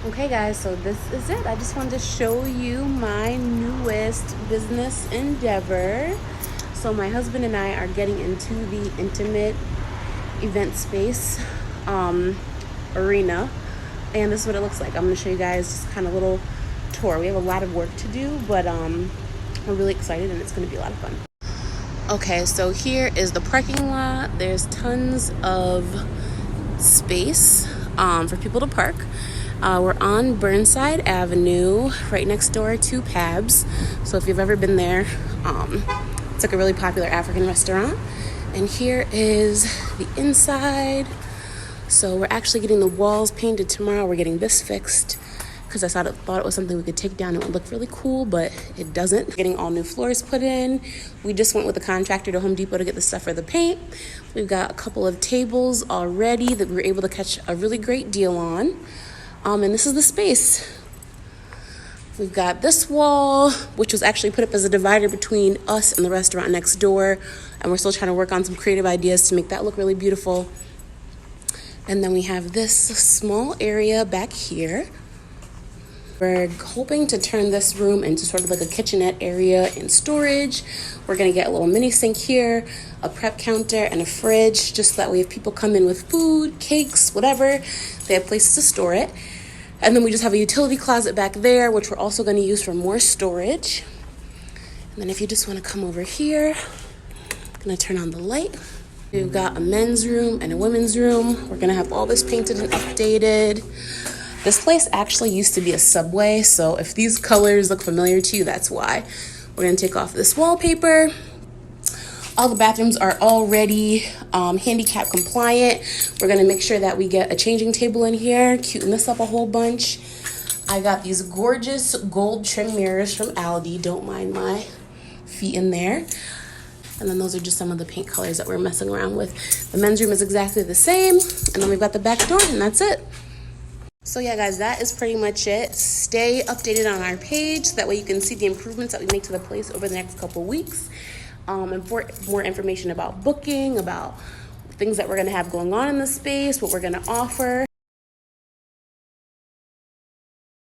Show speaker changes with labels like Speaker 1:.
Speaker 1: Okay guys, so this is it. I just wanted to show you my newest business endeavor. So my husband and I are getting into the intimate event space arena, and this is what it looks like. I'm going to show you guys just kind of a little tour. We have a lot of work to do, but we're really excited and it's going to be a lot of fun. Okay, so here is the parking lot. There's tons of space for people to park. We're on Burnside Avenue, right next door to Pab's. So if you've ever been there, it's like a really popular African restaurant. And here is the inside. So we're actually getting the walls painted tomorrow. We're getting this fixed because I thought it was something we could take down and it would look really cool, but it doesn't. Getting all new floors put in. We just went with the contractor to Home Depot to get the stuff for the paint. We've got a couple of tables already that we were able to catch a really great deal on. And this is the space. We've got this wall, which was actually put up as a divider between us and the restaurant next door. And we're still trying to work on some creative ideas to make that look really beautiful. And then we have this small area back here. We're hoping to turn this room into sort of like a kitchenette area and storage. We're gonna get a little mini sink here, a prep counter, and a fridge, just so that way if people come in with food, cakes, whatever, they have places to store it. And then we just have a utility closet back there, which we're also gonna use for more storage. And then if you just wanna come over here, I'm gonna turn on the light. We've got a men's room and a women's room. We're gonna have all this painted and updated. This place actually used to be a Subway, so if these colors look familiar to you, that's why. We're gonna take off this wallpaper. All the bathrooms are already handicap compliant. We're gonna make sure that we get a changing table in here, cuten this up a whole bunch. I got these gorgeous gold trim mirrors from Aldi. Don't mind my feet in there. And then those are just some of the paint colors that we're messing around with. The men's room is exactly the same. And then we've got the back door, and that's it. So yeah, guys, that is pretty much it. Stay updated on our page. So that way you can see the improvements that we make to the place over the next couple weeks. And for more information about booking, about things that we're going to have going on in the space, what we're going to offer.